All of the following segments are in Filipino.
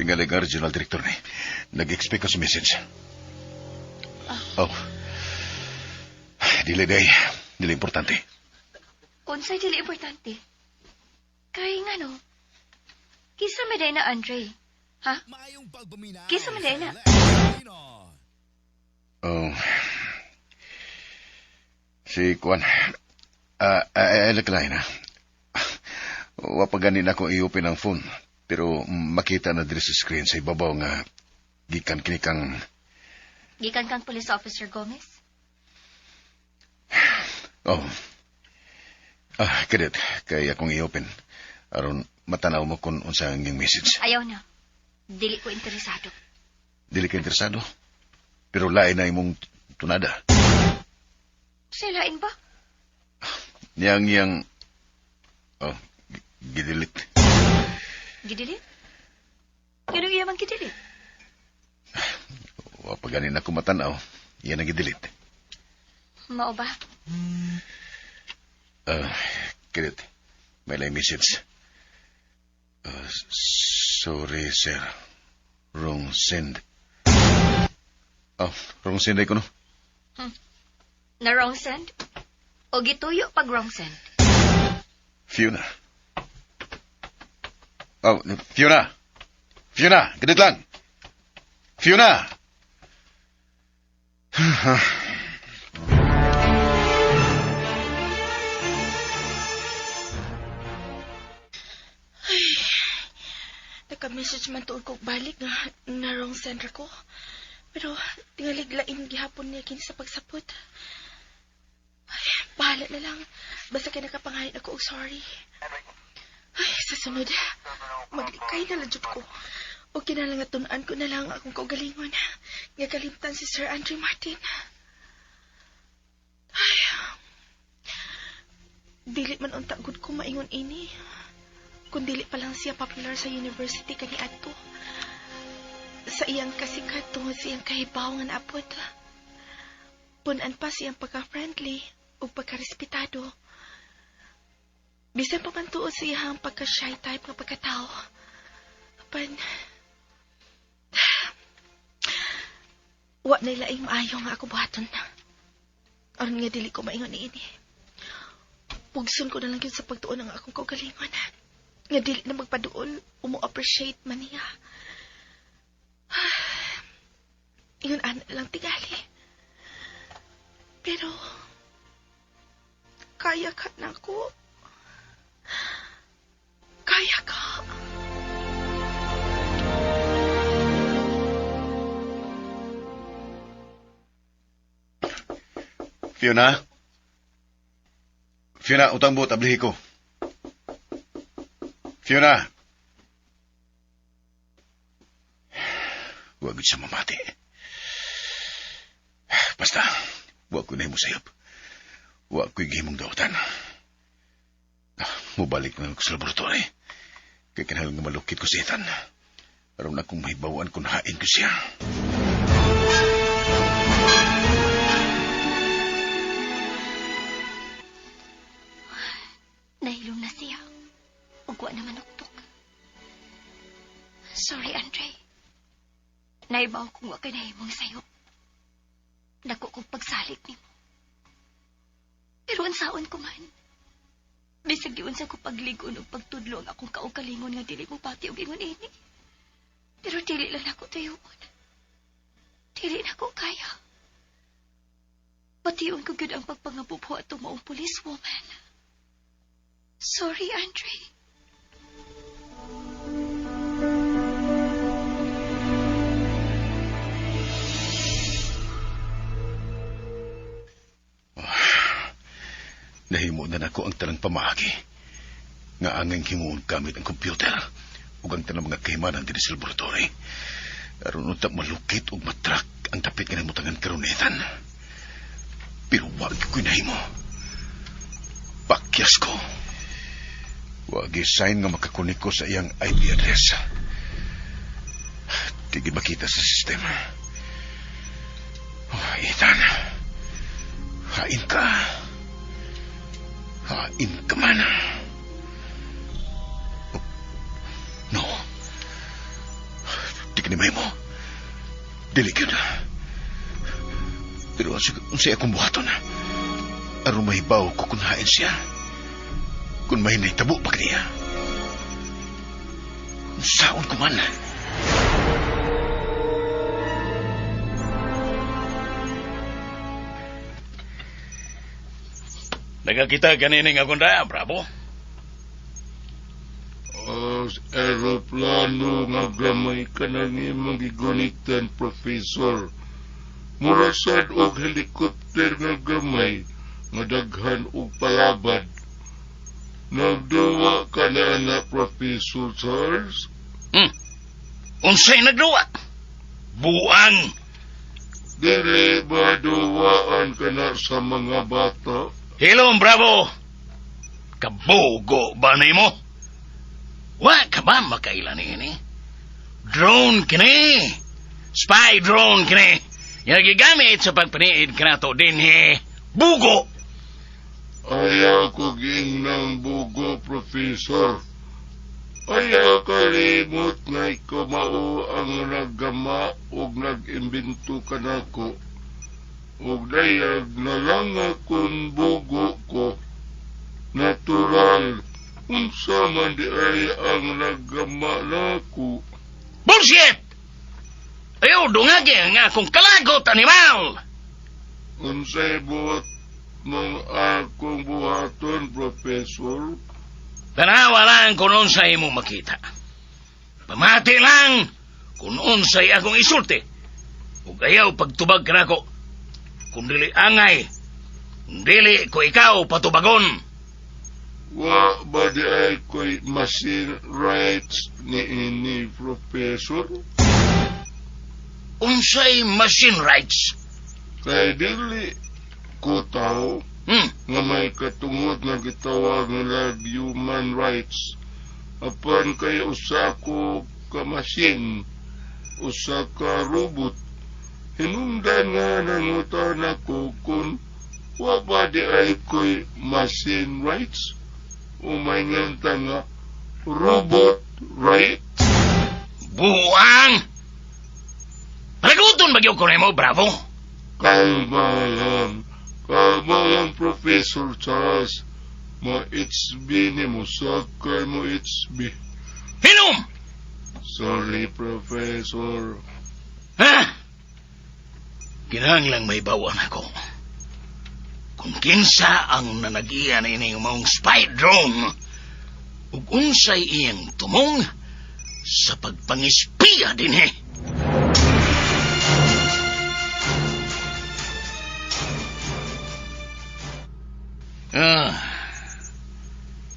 Tingali nga regional director ni. Nag-expect ko sa message. Oh. Dili day. Dili importante. Unsay dili importante? Kay nga no. Kisa maday na Andre. Ha? Kisa maday na. Oh. Si Kwan. Laklay na. Wapaganin ako i-open ang phone. Pero makita na diri sa screen sa ibabaw nga gikan kini kang... Gikan kang police officer Gomez? Oh. Kadit. Kaya akong i-open. Aron matanaw mo kung unsa ang iyong message. Ayaw na. Dili ko interesado. Dili ka interesado? Pero lain na imong tunada. Silain ba? Niyang... Oh, gidilit. Gidilit? Ganun iya man gidilit? Wapaganin ako matanaw. Iyan ang gidilit. Mao ba? Kadit. May lang message. Sorry, sir. Wrong send. Wrong send ay ko, no? Na wrong send? O gituyo pag wrong send? Fiona. Fiona! Fiona! Ganit lang! Fiona! Naka-message man tuod ko balik nga na wrong sender ko. Pero tingaliglain gihapon niya kini sa pagsapot. Ay, bahala na lang. Basta kay nakapangalit ako og sorry. Ay, sa sunod, maglikay na lang jud ko. O kinalangatunaan ko na lang akong kaugalingon. Nga kalimtan si Sir Andre Martin. Ay, dili man unta gud ko maingon ini. Kung dili pa lang siya popular sa university kani adto. Sa iyang kasikat tungod sa iyang kahibaw nga naapod. Punan pa siyang pagka-friendly o pagka-respetado. Bisan pa man tuod sa iyang pagka-shy type nga pagkatao. Apan, wa na ilaing maayo nga ako buhaton. Aron nga dili ko maingon ini. Pugson ko na lang yun sa pagtuon ng akong kaugalingon. Nga dili na magpaduol, umu-appreciate man niya. Yun ana lang tigali. Pero, kaya ka na ko. Kaya ka. Fiona? Fiona, utang buot, ablihi ko. Fiona! Huwag siya mamati. Basta, huwag ko na mo sayap. Huwag ko'y gihimong dawatan. Mubalik na ako sa laboratory. Kaya kinahanglan nga malukit ko si Ethan. Aron akong mahibawaan kung hain ko siya. Nahilom na siya. Ugwa na manuktok. Sorry, Andre. Naibaw kong wa kanahimong sayo. Dako kong pagsalit ni mo. Pero unsaon ko man. Bisag yun sa ko pagligon o pagtudlo ang akong kaugalingon nga dili mo pati og ingon ini. Pero dili lang ako tuyoon. Dili na ko kaya. Patiyon ko gyud ang pagpangabubuha at tumaong police woman. Sorry, Andre. Nahimo na nako ang talang pamagi. Nga angeng himuon gamit ang computer ug ang tanang mga kahimanan diri sa laboratory. Aron unta malukit ug matrak ang dapit nga namutangan karon ni Ethan. Pero wag ko'y nahimo. Pakyas ko. Wag i-sign nga makakunik ko sa iyang IP address. Tigil makita sa sistema. Ethan. Hain ka. Hain ka man. No. kinimay mo. Dili gyud. Pero unsay akong buhaton. Aron mahibaw ko kung hain siya. Kung may naitabo pa kaniya. Saon ko man. Nagakita kanining akong daya, Bravo. Aeroplano nga gamay ka na ni magigunitan, Professor. Murasad og helikopter nga gamay nga daghan og palabad. Nagduwa ka na, Professor Charles? Unsay nagduwa? Buang. Dili ba duwaan ka na sa mga bata? Hello, Bravo. Kabogo ba nimo? Wa ka ba makailan ini? Drone kini. Spy drone kini. Yang gigamit sa pagpaniid kanato dinhi. Bugo. Ayaw ko ng bugo, Professor. Ayaw kalimot nga ikaw mao ang naggama o nag-imbento ka na ko. Ug dayag na lang akong bugo ko. Natural. Unsa man di ay ang naggama nako. Bullshit! Ayaw dungagi nga akong kalagot, animal! Unsay buhat mong akong buhaton, Professor? Tanawa lang kung unsay mo makita. Pamati lang kung unsay akong isulti. Ug ayaw pagtubag ka nako. Kung dili angay, kung dili ko ikaw patubagon. Wa ba di ay ko'y machine rights ni Professor? Unsay machine rights? Kay dili ko tao nga may katungod nga gitawag nga human rights. Apan kay usa ko ka machine, usa ka robot. Hinungdan nga nangutan ako kung wa ba di ay ko'y machine rights? Umayngan nga robot right? Buang! Palaguton bagyo ko na mo, Bravo? Kalma lang, Professor Charles. Ma-HB ni mo, sakay mo HB. Hinom! Sorry, Professor. Ha? Kinahanglang may bawan ako. Kung kinsa ang nanagian ining mong spy drone, ug unsay iyang tumong sa pagpangispiya dinhi.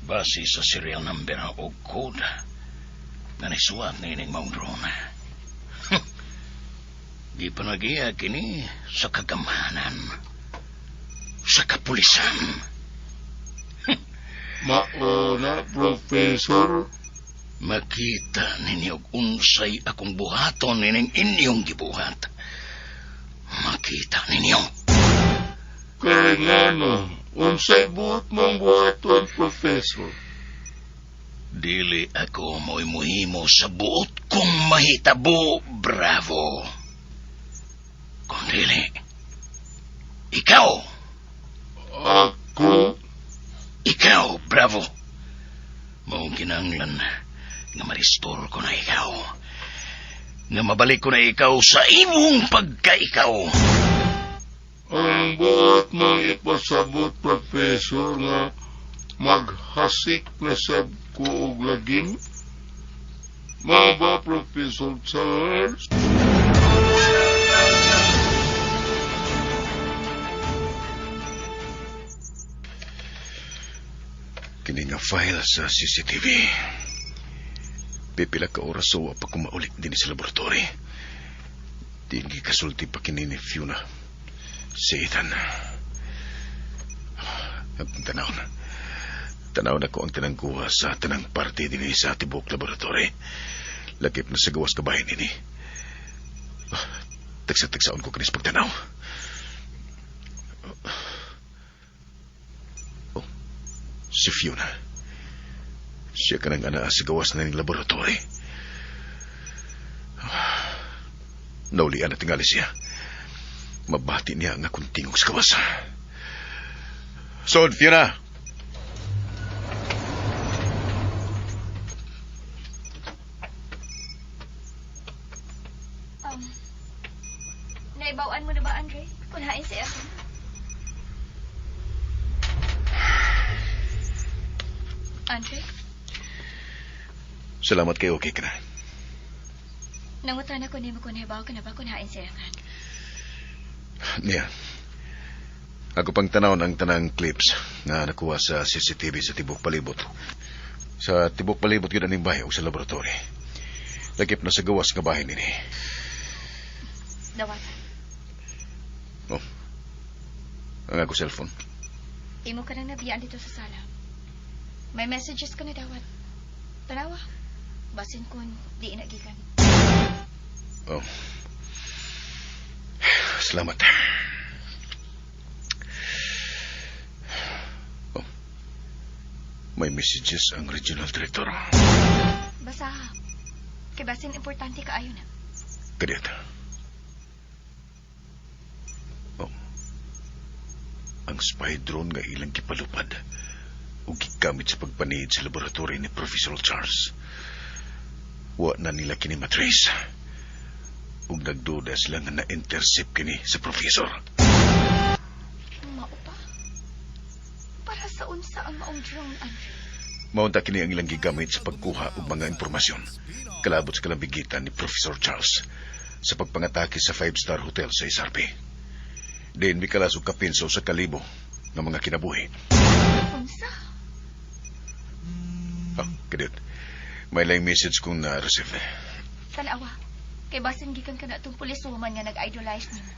Base sa serial number o code na nisuwat na ining mong drone. Di pa nagiya kini sa kagamanan, sa kapulisan. Mauna, Professor. Makita ninyo unsay akong buhaton nining inyong gibuhat. Makita ninyo. Kaya nga no, unsay buhat mong buhaton, Professor? Dili ako mo'y muhimo sa buot kong mahitabo, Bravo. Kung dili, ikaw. Ako? Ikaw, Bravo. Maong kinanglan nga maristor ko na ikaw. Nga mabalik ko na ikaw sa imong pagkaikaw. Ang buhat mong ipasabot, Professor, nga maghasik na sab ko og lagim? Mao ba, Professor Charles? Kini nga file sa CCTV. Pipila ka oras so pa ko maulit din sa laboratory. Di kasulti pa kini ni Fiona. Si Ethan. Tanaw na ko ang tinangkuha sa tanang parte din sa tibok laboratory. Lagip na sa gawas kabahin ini. Tagsa-tagsaon ko kanis pagtanaw. Si Fiona. Siya ka nang ana sa gawas na ng laboratory. Naulian na tingali siya. Mabati niya nga kung tingog sa kawas. Sod, Fiona! Naibawaan mo na ba, Andre? Kunain si Evan. Andre, Salamat kayo, okay ka na. nangutan ako ni mo kung naibaw ka na ba kunain si Evan. Niya. Ako pang tanaw ng tanang clips na nakuha sa CCTV sa Tibok Palibot. Sa Tibok Palibot yun aning bahay o sa laboratory. Lagip na sa gawas nga bahay nini. Dawatan. Oh. Ang ako cellphone. Imo ka nang nabiyaan dito sa sala. May messages ka na dawat. Tanawa. Basin kung di inagikan. Oh. Salamat. Oh. May messages ang regional director. Basa. Kay basin importante ka ayo na. Kadiyat. Oh. Ang spy drone nga ilang kipalupad ug gigamit sa pagpanid sa laboratory ni Professor Charles. Wa na nila kini matrace. Ug nagduda sila nga na-intercept kini sa professor. Mao pa. Para sa unsa ang maong drone, Andre? Maunta kini ang ilang gigamit sa pagkuha og mga impormasyon kalabot sa kalambigitan ni Professor Charles sa pagpangatake sa 5-star hotel sa Isarpi. Din mikalas og kapinso sa kalibo ng mga kinabuhi. Unsa? Oh, kadit. May lang message kung na-receive. Tanawa. Kay basin gikan ka na itong pulis woman nga nag-idolize nimo.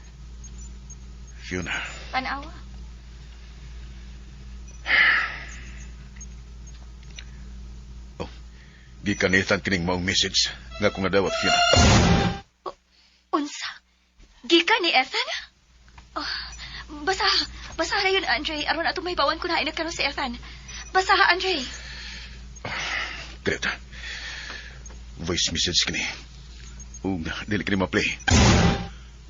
Fiona. Tanawa. Oh, gikanitan kining maong message nga kung nadawat, Fiona. Unsa? Gikan ni Ethan? Oh, basaha yun, Andre. Aron ato may bawan ko na inagkaroon si Ethan. Basaha, Andre. Kadit. Voice message kini. Ug dili kini ma-play.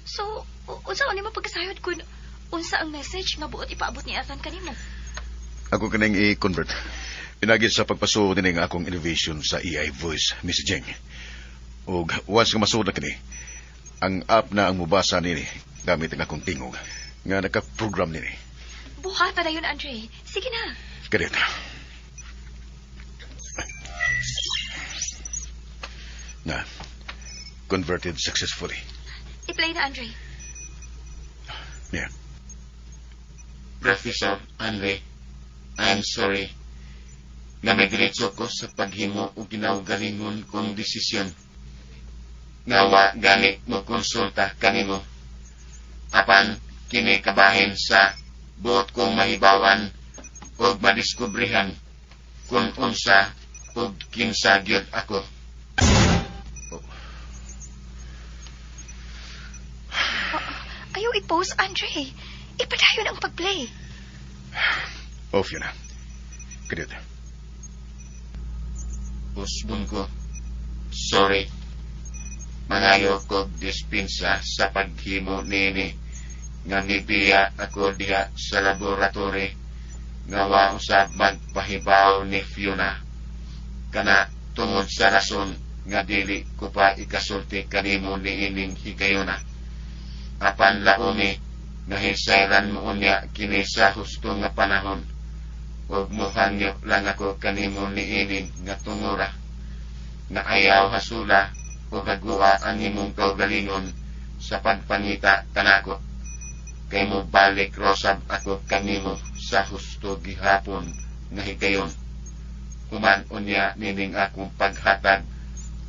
So, unsa ni mo pagkasayod kun unsa ang message nga buot ipaabot ni Ethan kanimo? Ako kanang i-convert. Pinagi sa pagpaso din ang akong innovation sa AI voice messaging. Ug once nga masuod na kini, ang app na ang mubasa nini gamit ang akong tingog nga naka-program nini. Buhata na yun, Andre. Sige na. Kadit. Na, converted successfully. I-play na, Andre. Yeah. Professor Andre, I'm sorry. Namidiretso ko sa paghimo o ginaugalingon kong desisyon. Nawa ganit mo konsulta kanimo. Apan kini kabahin sa buot kong mahibawan o madiskubrihan kung unsa o kinsa gyud ako. Ayaw i-pause, Andre. Ipadayon ang pag-play. Oh, Fiona. Kadit. Usbon ko. Sorry. Mangayo ko dispensa sa paghimo nini nga nibiya ako diha sa laboratory nga wa usab magpahibaw ni Fiona. Kana tungod sa rason nga dili ko pa ikasulti kanimo niining higayuna. Apan launi nga hisayran mo unya kini sa husto nga panahon. Huwag mo hangyo lang ako kanimo niining nga tungura. Na ayaw hasula o gagua ang imong kaugalingon sa pagpangita kanako. Kay mo balik rosab ako kanimo sa husto gihapon nga higayon. Human unya nining akong paghatag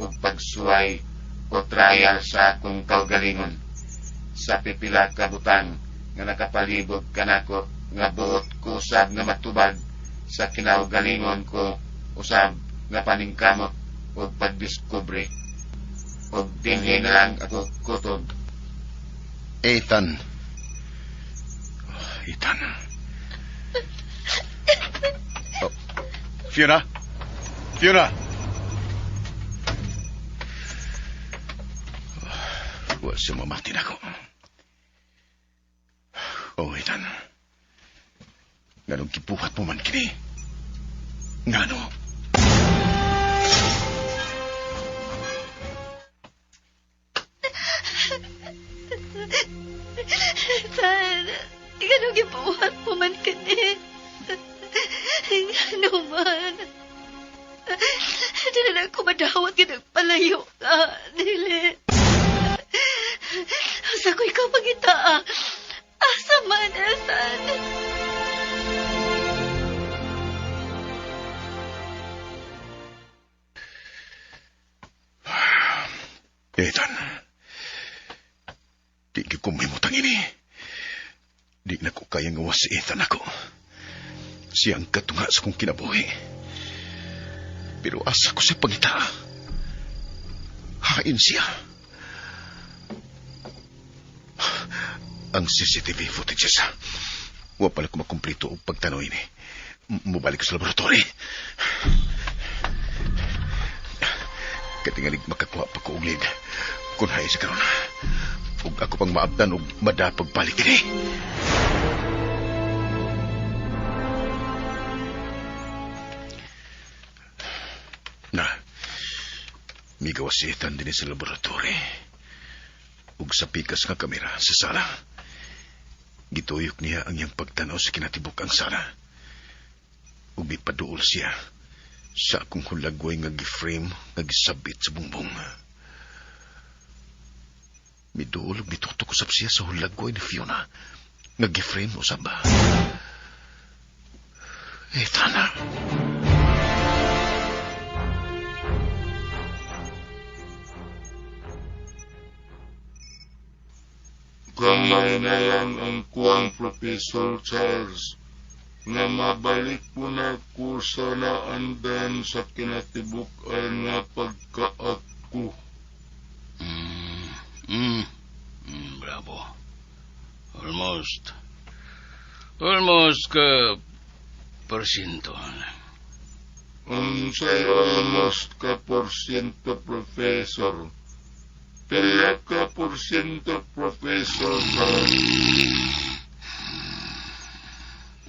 o pagsuway o trial sa akong kaugalingon. Sa pipila ka butang nga nakapalibog kanako nga buot ko usab nga matubag sa kinaugalingon ko usab nga paningkamot o pagdiskubre. O dinhi na lang ako kutob. Ethan. Ethan. Oh. Fiona? Fiona! Wa siya mamati na ko. Oh, Ethan. Nganong kibuhat mo man kini? Ngano? Sana, ganun gibuhat mo man kani. Ano man. Di na ako madawat ka nagpalayo ka, Dili. Asa ko ikaw magita, asa man, asan. Ethan. Di ko kumimutang ini. Di na ko kayang gawas si Ethan ako. Siyang katunga sa kong kinabuhi. Pero asa ko siya pangita. Hain siya. Ang CCTV footages. Wa pala ko makumplito o pagtanaw ini. Mubalik ko sa laboratory. Katingalig makakuha pa ko uglid. Kung hay sa karon. Ug ako pang maabdan ug madapag balik ini. Na, migawas si Ethan din sa laboratory. Ug sa pikas nga kamera sa sala. Gituyok niya ang iyang pagtanaw sa kinatibuk ang sala. Ug ipaduol siya sa akong hulagway nga giframe nga gisabit sa bungbong. Miduol ug mitutok usab siya sa hulagway ni Fiona nga giframe usab. Ethan. Gamay na lang ang kuwang Professor Charles na mabalik po na ko sa naandan sa kinatibuk-an nga pagkaako. Bravo. Almost ka porsyento. Say almost ka porsyento, Professor. Pila ka porsyento, Professor Charles.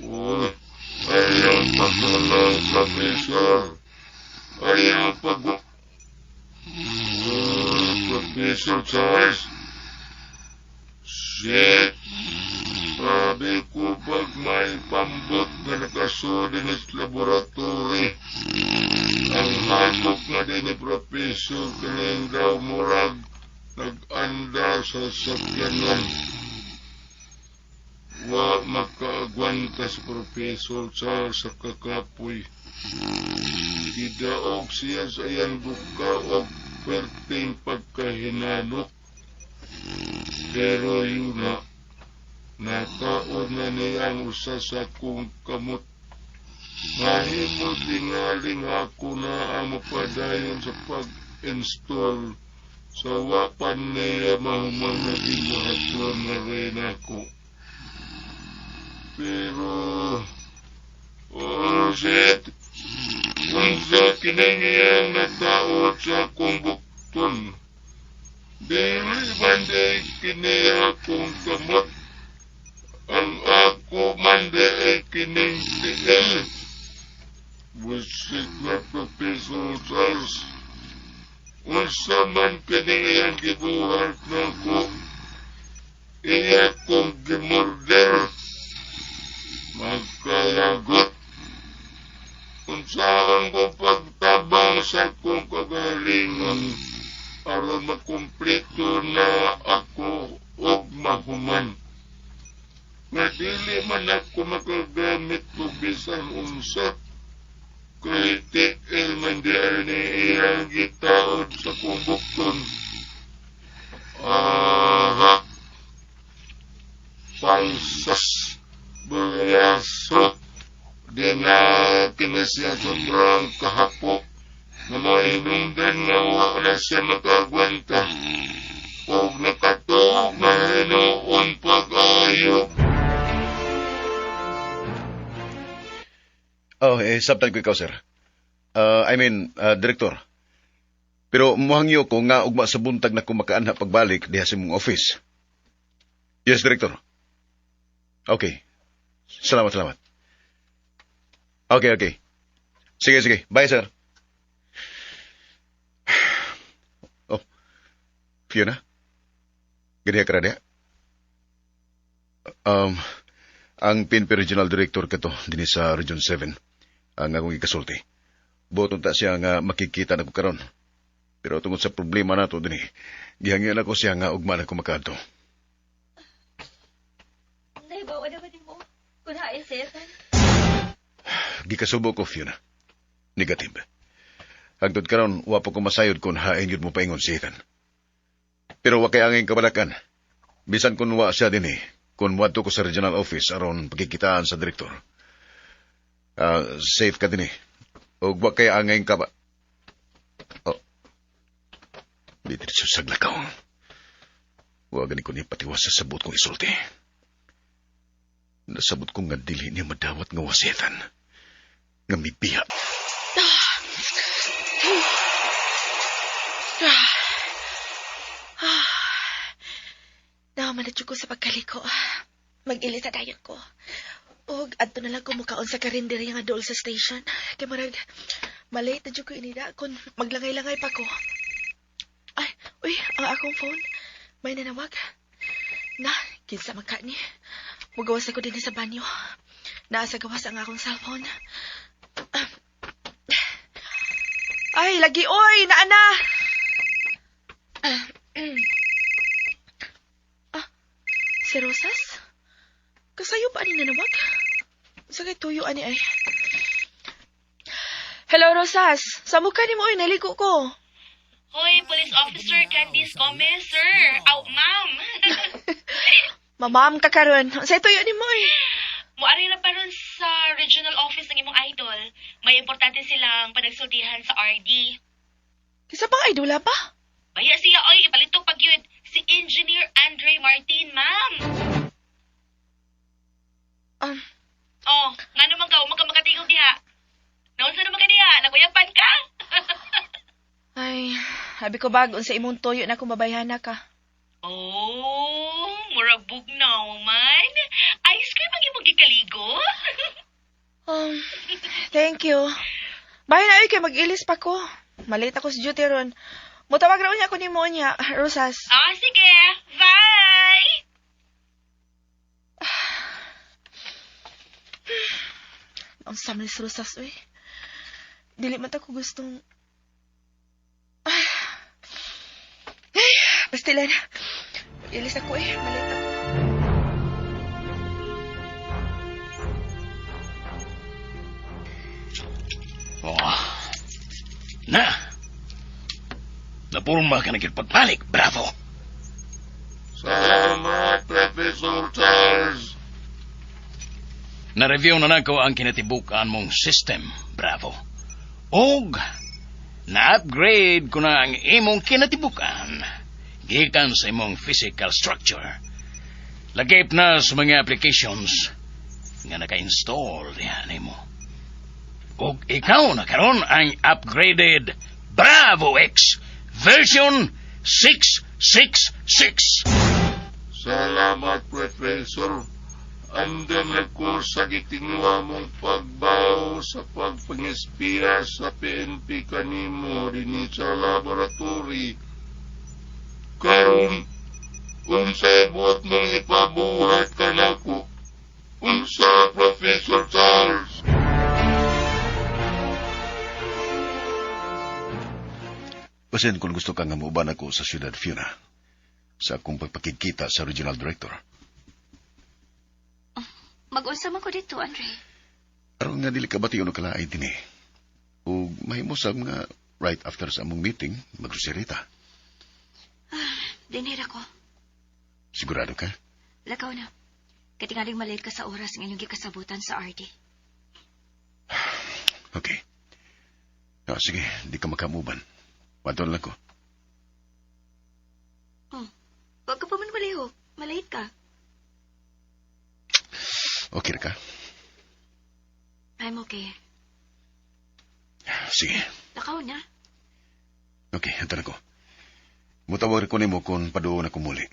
Uy, ayaw pagkalang, Professor. Ayaw Professor Charles. Shit. Sabi ko pag may pambot na nakasuli sa laboratory. Ang hagok na din ni Professor kaning daw murag nag-anda sa sakyanan. Wa makaagwanta sa Professor Charles sa kakapoy. Idaog siya sa iyang duka o perting pagkahinanok. Pero yun na, nataon na niyang usa sa kong kamot. Mahimot tingaling ako na ang mapadayon sa pag-install sa wapan niya mahuman na iwahatwan na rin ako. Pero, oh shit, kung sa kinangiyang nataot sa akong bukton, dili banday kiniya akong kamot, ang ako manday kining tiil. Busit na Professor Charles, unsa man kaniyang gibuhat na ko, iya kong gimorder, magkalagot. Unsahan ko pagtabang sa kong kagalingon, aron makumplito na ako og mahuman. Nga dili man ako makagamit ko bisan unsa, kay tiil man diyan ni iyang gitaod sa kumbukton. Aha, palsas, bayaso, di na kinasya sobrang kahapok, na mahinungdan nga wala siya makagwanta, o nakatuog na hinoon pag-ayo. Oh, sabtan ko ikaw, sir. Director. Pero muhangyo ko nga ugma sa buntag na kumakaanha pagbalik diha sa mong office. Yes, Director. Okay. Salamat. Okay. Sige. Bye, sir. Oh, Fiona? Gadiha ka na diha? Ang PNP Regional Director ka to, din sa Region 7, ang akong ikasulti. Botong ta siya nga makikita na ko karon. Pero tungod sa problema na to, din gihangyan ako siya nga ugma na kumakato. Naibawa naman mo. Kung hain sa etan. Gikasubo ko, Fiona. Negative. Hangtod karon, wapo ko masayod kung hain yun mo paingon si Ethan. Pero wakay angin kabalakan. Bisan kung wa siya din kung wadto ko sa regional office aron pagkikitaan sa direktor. Safe ka din O wakay angin ka ba? Oh. Di diretso saglakaw. Wagan ko ni patiwas sa sabot kong isulti. Nasabot ko nga dili niya madawat nga wasetan. Nga mibiya. Namanadyo ko sa pagkaliko. Mag-ilis sa dayon ko. O, adto na lang ko mukaon sa karinderi nga dool sa station. Kaya marag, malate na ko inida kung maglangay-langay pa ko. Ay, uy, ang akong phone. May nanawag. Na, kinsa man ka ni. Mugawas ako din sa banyo. Naasa gawas ang akong cellphone. Ay, lagi, oy, naana! Si Rosas? Kasayo pa ani nanawag? Sakay tuyo ani ay. Hello, Rosas. Sa mukha ni mo ay naligo ko. Hoy, Police Officer Candice Gomez, sir. Aw, ma'am. Mamam ka karon. Sa tuyo ni mo ay. Muari na pa ron sa regional office ng imong idol. May importante silang panagsultihan sa RD. Kisa pang idula pa? Baya siya, oy, ipalitok pag yun. Si Engineer Andre Martin, ma'am. Oh, nga naman ka, umag ka makatigong diha. Naunsa naman ka diha, nakuyapan ka. Ay, habi ko bagon sa imong tuyo na kumabayhana ka. Oh, murag bugnaw man. Ice cream ang imong gikaligo. Thank you. Bahay na ay kay mag-ilis pa ko. Malate ako sa duty ron. Mutawag raw niya ako ni mo niya, Rosas. Ah, sige. Bye! Ang samlis Rosas, uy. Dili man ako gustong... Ay, pastilan. Ilis ako malate ako. Oh. Napurma ka nagpagpalik. Bravo. Salamat, Professor Charles. Na-review na nako ang kinatibukan mong system. Bravo. Og, na-upgrade ko na ang imong kinatibukan. Gikan sa imong physical structure. Lagip na sa mga applications nga naka-install diyan mo. Og ikaw na karon ang upgraded Bravo X version 666. Salamat, Professor. Andan ako sa gitinwa mong pagbaw sa pagpangispiya sa PNP kanimo rin sa laboratory. Karon, unsa buot mong ipabuhat ka nako? Unsa, Professor Charles? Pasin kung gusto kang umuban ako sa siyudad, Fiona, sa akong pagpakikita sa regional director. Mag-unsa man ko dito, Andre. Aron nga dili ka ba tiyo no kalaay din O mahimusab nga right after sa among meeting, magruserita. Dinira ko. Sigurado ka? Lakaw na. Katingaling malate ka sa oras ng inyong gikasabutan sa RD. Okay. Sige, di ka makamuban. Wadon lang ko. Huwag ka pa man malihok. Malate ka. Okay ka? I'm okay. Sige. Lakaw na. Okay. hantan ako. Mutawag ko nimo kung paduon ako muli.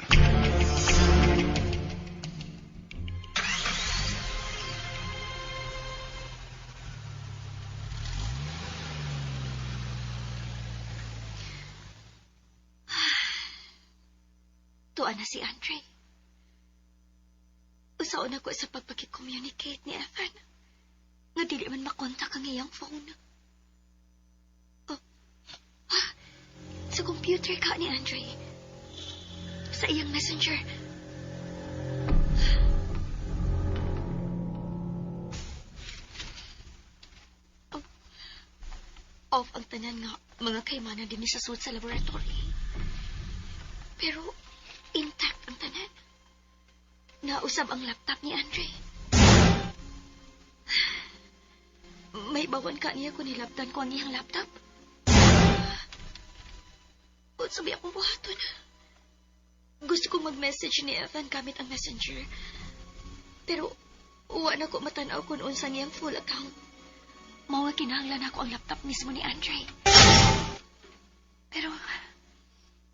Tuwa na si Andre. Usaon ako sa pagpag-communicate ni Ethan. Nga dili man makontak ang iyang phone. Oh, sa computer ka ni Andre. Sa iyang messenger. Oh, off ang tanan nga mga kaymanan din sa suit sa laboratory. Pero intact ang tanan. Nausab ang laptop ni Andre. May bawan ka niya kung nilaptan ko ang iyang laptop. O sabi akong buhaton. Gusto kong mag-message ni Evan gamit ang messenger. Pero uwa na ko matanaw kung unsang iyang full account. Mawa kinahanglan ako ang laptop mismo ni Andre. Pero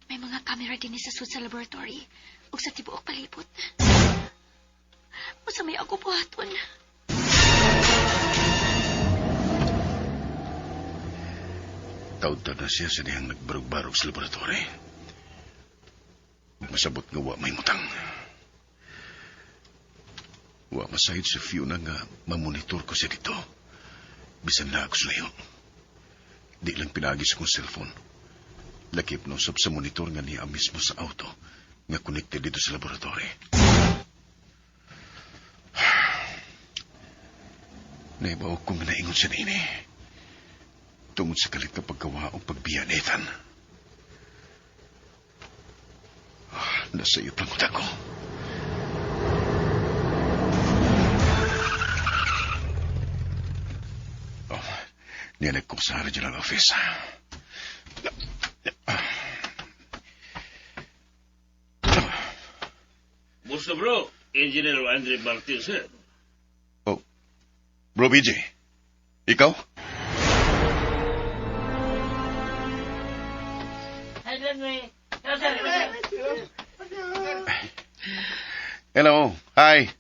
may mga camera din sa suit sa laboratory o sa tibuok palibot. Masamay ako buhaton. Taud-taud na siya sa niyang nagbarog-barog sa laboratory. Masabot nga wa may mutang. Wa masahid sa Fiona nga mamonitor ko siya dito. Bisan na ako sulayo. Di lang pinagis kong cellphone. Lakip no sab sa monitor nga niya mismo sa auto nga connected dito sa laboratory. Naibaw ko nga naingon siya din eh. Tungod sa kalit na paggawa o pagbiya ni Ethan. Nasa iyo lang ko. Oh, niyanig ko sa regional office. Basta bro, Engineer Andre Martin, sir. Oh, Bro BJ, ikaw? Hello, hi.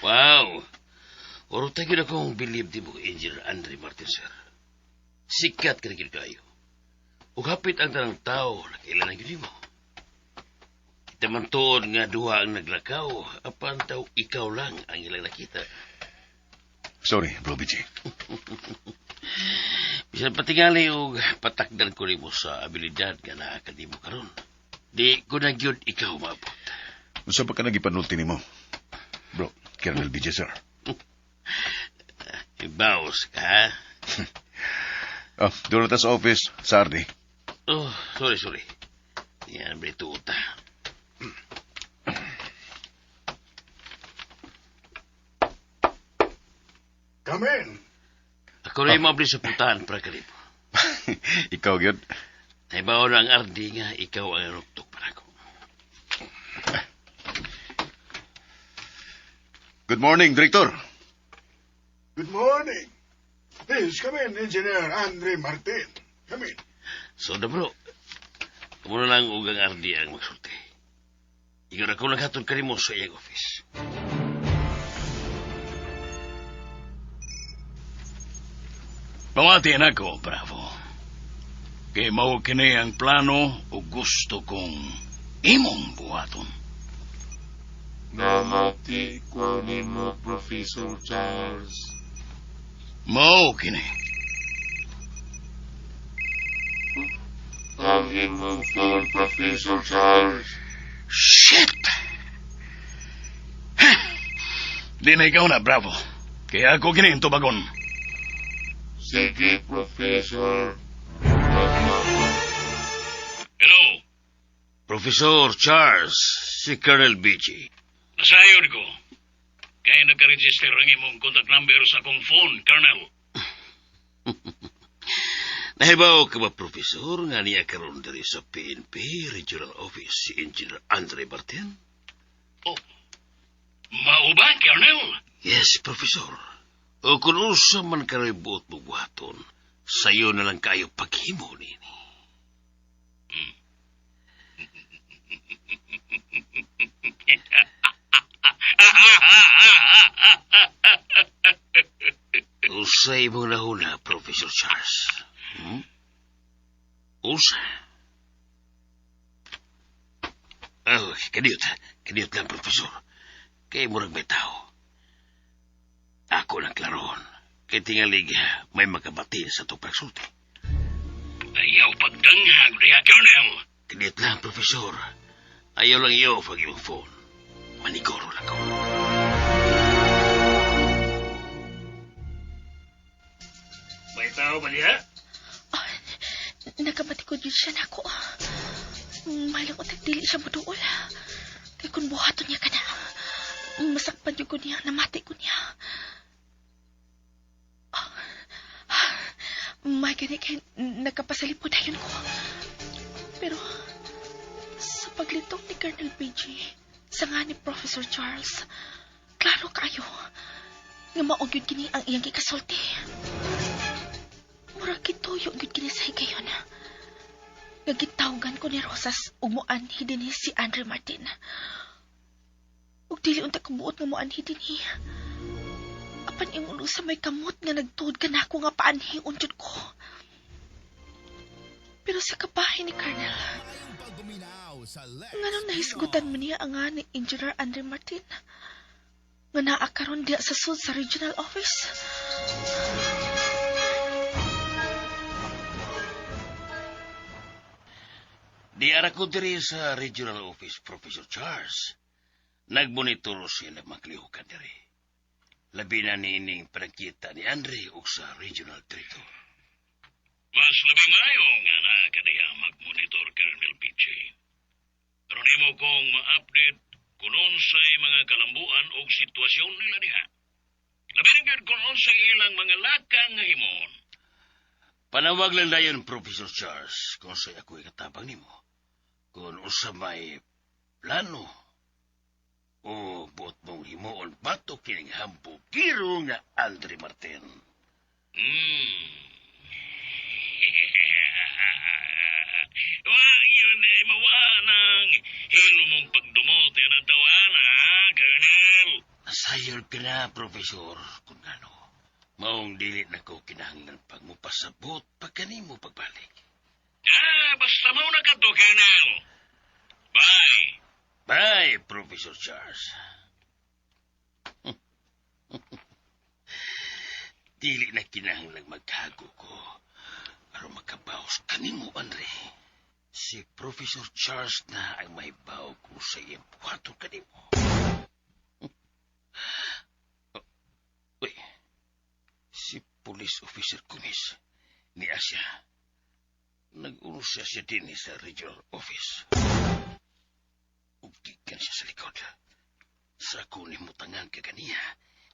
Wow. Oro tayo na kong believe di mo, Engineer Andre Martin, sir. Sikat ka na kayo. Ugapit ang tanang tao na kailangan yun mo. Kita man tuon nga duha ang naglakaw, apan taw ikaw lang ang ilang nakita. Sorry, Bro BJ. Bisan patingali og patakdan ko mo sa abilidad nga nakakadi mo karon. Di ko na gyud ikaw maabot. Usa pa ka nagipanulti nimo, Bro, Colonel BJ, sir. Ibaos ka, ha? Oh, doon sa office, Sardi. Oh, sorry. Yan, brituta. Come in. Ako rin mabli sa putahan, prakalip. Ikaw, gyud. Naibaw na ang ardi nga, ikaw ang nuktok para ko. Good morning, Director. Good morning. Please come in, Engineer Andre Martin. Come in. So, bro, muna lang ugang ardi ang magsulti. Ikaw na kung naghatod ka rin mo sa iyang office. Pamatiin ako, bravo. Kaya mao kini ang plano o gusto kong imong buhaton. Namati ko ni mo, Professor Charles. Mao kini. Ang imong phone, Professor Charles. Shit! Di na ikaw na, bravo. Kaya ako kini tubagon. Sige, Professor. Hello? Professor Charles, si Colonel BJ. Nasayod ko. Kaya nagka-register ang imong contact number sa akong phone, Colonel. Nahibaw ka ba, Professor, nga niya karon diri sa PNP Regional Office si Engineer Andre Martin? Oh, mao ba, Colonel? Yes, Professor. O kung usa man karibot mo buhaton, sayo na lang kayo paghimo nini. Unsay mo nahuna, Professor Charles? Usa? Oh, kaniyot. Kaniyot lang, Professor. Kay murag may tao. Ako lang klaron. Kay tingalig may makabati sa itong pagsulti. Ayaw pagdanghag, Ria Colonel. Kaniyot lang, Professor. Ayaw lang iyo pag iyong phone. Manigoro lang ko. May tao ba niya? Oh, nagkamatikod yun siya na ako. Malang utag dili siya maduol. Kaya kung buhaton niya ka na, masakpan yun ko niya, namati ko niya. May gani kaya nagkapasalipod na yun ko. Pero, sa paglitong ni Colonel PG, sa nga ni Professor Charles, klaro kayo, nga maog yun kini ang iyang kikasulti. Murag kituyo yun kini sa higayon. Nagitawgan ko ni Rosas ug moanhi dinhi si Andre Martin. Ug dili unta kabuot nga moanhi dinhi. Apan ingon sa may kamot nga nagtuod ka nako nga paanhi unjud ko. Pero sa kabahay ni Colonel, nganong nahisgutan mo niya ang nga ni Engineer Andre Martin nga naa karon diya sa sud sa regional office. Di ara ko diri sa regional office, Professor Charles. Nagmonitor siya na maklihukan diri. Labi na niining panagkita ni Andre o sa regional trito. Mas labi maayo nga na kaniya mag-monitor, Colonel PJ. Pero di mo kong ma-update kung unsay mga kalambuan o sitwasyon nila diha. Labi na gyud kung unsay ilang mga lakang nga himon. Panawag lang dayon, Professor Charles, kung sa'y ako'y katabang nimo. Kung usa may plano o buot mong himuon bato kining hambugiro nga Andre Martin. Wag yun ay mawanang hilo mong pagdumot na tawana, Colonel. Nasayod ka na, Professor, kung ano. Maong dilit na ko kinahanglan pag mo pasabot pagkanimo pagbalik. Basta mo na ka to, Colonel. Bye. Bye, Professor Charles. Dili na kinahanglan maghago ko. Pero makabawas kanimo, Andre. Si Professor Charles na ang may baw ko sa iyong buhato kanimo. Uy, si Police Officer Kumis ni Asya. Nag-unos siya din sa regional office. Ugikan siya sa likod. Sa kunin mo tangang kaganiya,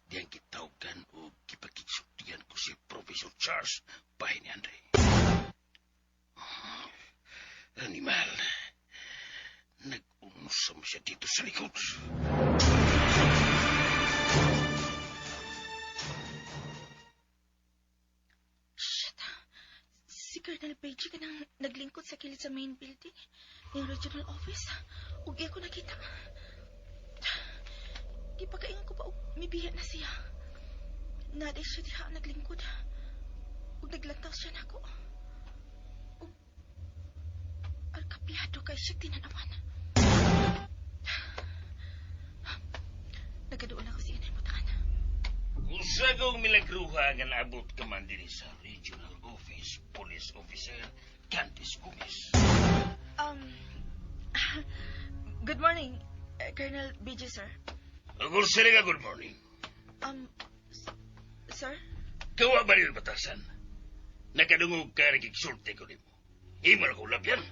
diyan kitawgan o kipagkitsutian ko si Professor Charles bahay ni Andre. Animal, nag-unos siya dito sa likod. Si Colonel Page ka nang naglingkod sa kilid sa main building ng regional office. Ug iya ko nakita. Gipakaingan ko pa og mibiya na siya. Naday siya diha naglingkod. Ug naglantaw siya nako. Ug arkapiyado kay siya tinanawan. Nagaduol ako siya na imutangan. Kung sagong milagruha nga naabot ka man din sa regional office, police officer, Candice Kumis. Good morning, Colonel BJ, sir. Agul sila good morning. Sir? Kawa ba rin batasan? Nakadungog ka nagigsulti ko nimo. Imo na ko labyan.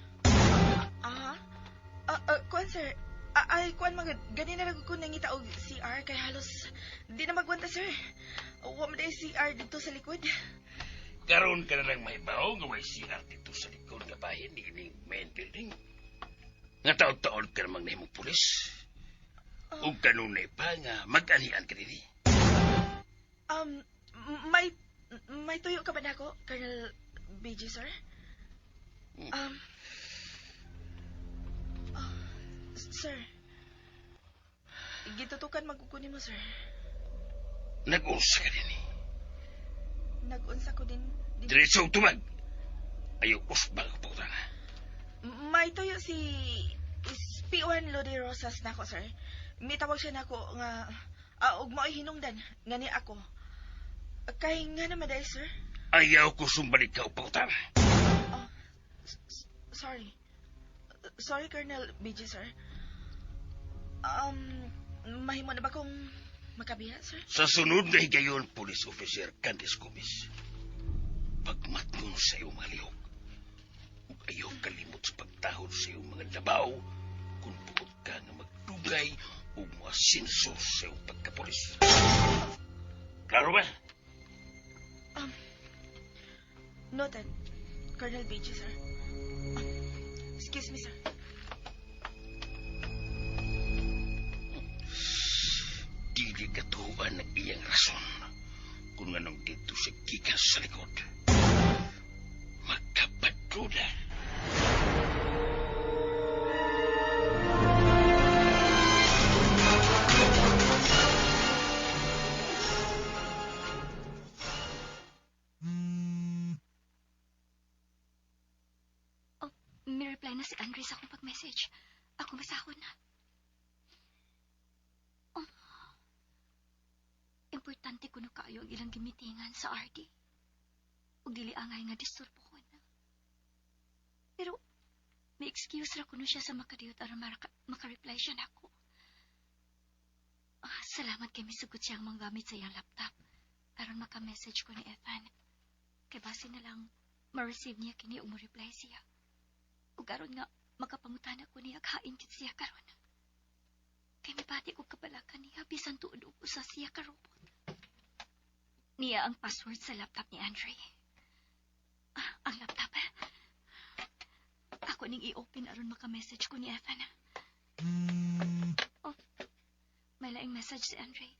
Kuan, sir. Ay, kuan mga ganina lang ko nangita og CR kay halos di na magwanta, sir. Wa man day CR dito sa likod. Karon ka na lang may baho nga may CR dito sa likod nga bahin ni ining main building. Nga taon-taon ka namang nahimong pulis. Ug kanunay pa nga mag-anian ka dili. May tuyo ka ba nako, Colonel BJ, sir? Sir, gitutukan magkukunin mo, sir. Nag-usa ka din eh. nag-unsa ko din. Diretso tubag. Ayaw usbang po na. May tuyo si P1 Lodi Rosas na ko, sir. May tawag siya na ko nga ug mao'y hinungdan nga ni ako. Kay nga naman dahil, sir. Ayaw ko sumbalik ka upang utara. Sorry. Sorry, Colonel BG, sir. Mahimo na ba kung makabiya, sir? Sa sunod na higayon, Police Officer Candice Gomez, pagmatkon sa iyong mga lihok, ug ayaw kalimot sa pagtahod sa iyong mga labaw kung buot ka na magdugay o maasinso sa iyong pagkapolis. Klaro ba? Noted, Colonel BG, sir. Excuse me, sir. Dili katuan ng iyang rason kung anong dito sa gikas sa likod. Magkapadruda. May reply na si Andre sa akong pag-message. Ako masahon na. Importante ko na kayo ang ilang gimitingan sa RD. Ug dili angay nga disturbo ko na. Pero, may excuse ra kuno siya sa makadiyot aron makareply siya nako. Salamat kay misugot siyang manggamit sa iyang laptop aron maka-message ko ni Ethan. Kay base na lang ma-receive niya kini ug mo-reply siya. Ug aron nga makapangutana ko niya kain kit siya karon. Kay mipati ko kabalakan niya bisan tuod og usa siya ka robot. Niya ang password sa laptop ni Andre. Ang laptop. Ako ning i-open aron maka-message ko ni Ethan. May laing message si Andre.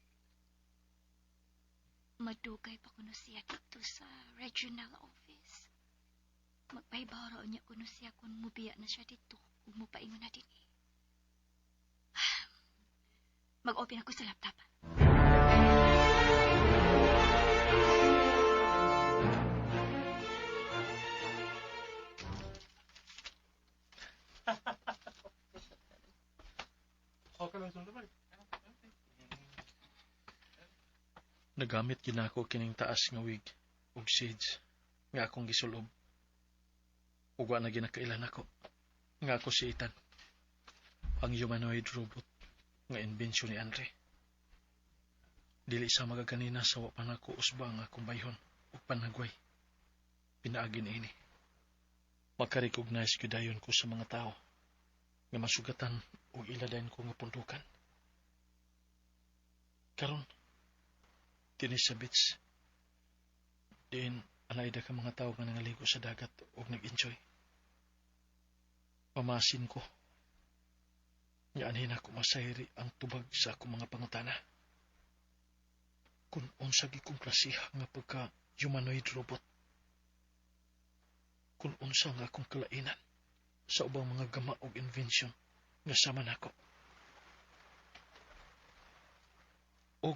Madugay pa kuno siya dito sa regional office. Magpahibaw niya kuno siya kung mubiya na siya dito ug mupaingon na din. Mag-open ako sa laptop. Nagamit ginako kining taas nga wig ug shades nga akong gisulob. Ug wa na ginakailan ako nga ako si Ethan, ang humanoid robot nga inbensyon ni Andre. Dili sa magaganina sa wa pa nako usbang akong bayhon ug panagway. Pinaagi ini. Makarecognize gyudayon ko sa mga tao nga masugatan ug iladayon ko nga pundukan. Karon dinhi sa beach, din anay ka mga tao nga nangaligo sa dagat ug nag-enjoy. Pamasin ko nga anhin ako masayri ang tubag sa akong mga pangutana. Kung unsa kong klasiha nga pagka-humanoid robot. Kung unsa nga akong kalainan sa ubang mga gama o invention nga sama nako. O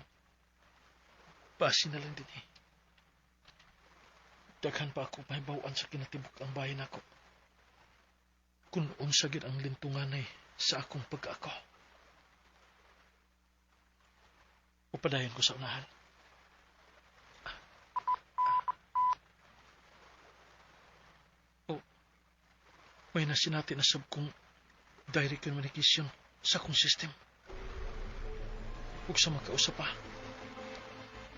basi na lang din daghan pa ako mahibawaan sa kinatibuk ang bahin ako. Kung unsa gid ang lintunganay sa akong pagkaako. Upadayon ko sa unahan. May nasinati na sab kong direct communication sa akong system. Ug sa makausap pa,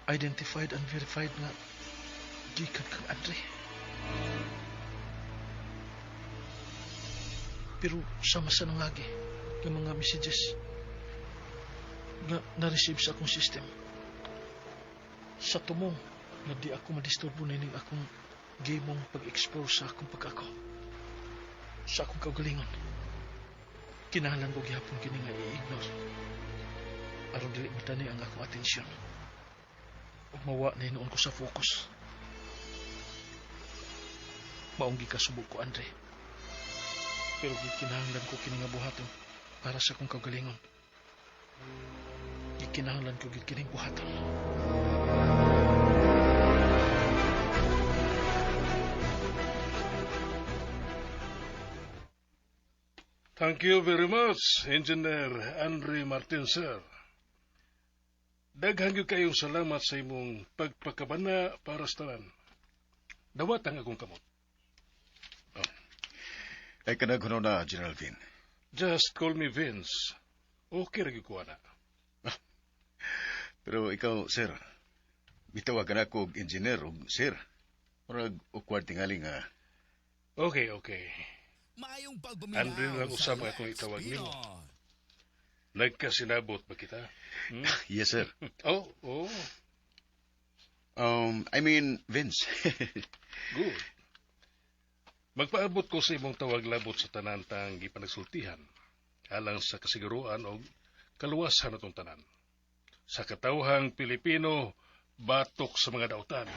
identified and verified nga gikan kang Andre. Pero sama sa nangagi ng mga messages nga na-receive sa akong system. Sa tumong nga di ako madisturbo na ning akong gimong pag-explore sa akong pagkako. Sa akong kaugalingon. Kinahanglan ko gihapon kini nga i-ignore. Aron dili matani ang akong atensyon. Ug mawa na hinuon ko sa focus. Maong gikasubok ko, Andre. Pero gikinahanglan ko kini nga buhaton para sa akong kaugalingon. Gikinahanglan ko gikining buhaton. Thank you very much, Engineer Andre Martin, sir. Daghang gyud kayong salamat sa imong pagpakabana para sa tanan. Dawat ang akong kamot. Ay kanaghunaw na, General Vin. Just call me Vince. Okay ra gyud ko ana. Pero ikaw, sir, bitawagan ako og engineer og sir. Murag ukward tingali nga. Okay. Maayong pagbumiyaw Andre lang usab sa akong West itawag nimo. Pinon. Nagkasinabot ba kita? Yes, sir. Oh. I mean, Vince. Good. Magpaabot ko sa imong tawag-labot sa tanantang gipanagsultihan alang sa kasiguruan o kaluwasan natong tanan. Sa katawhang Pilipino, batok sa mga dautan.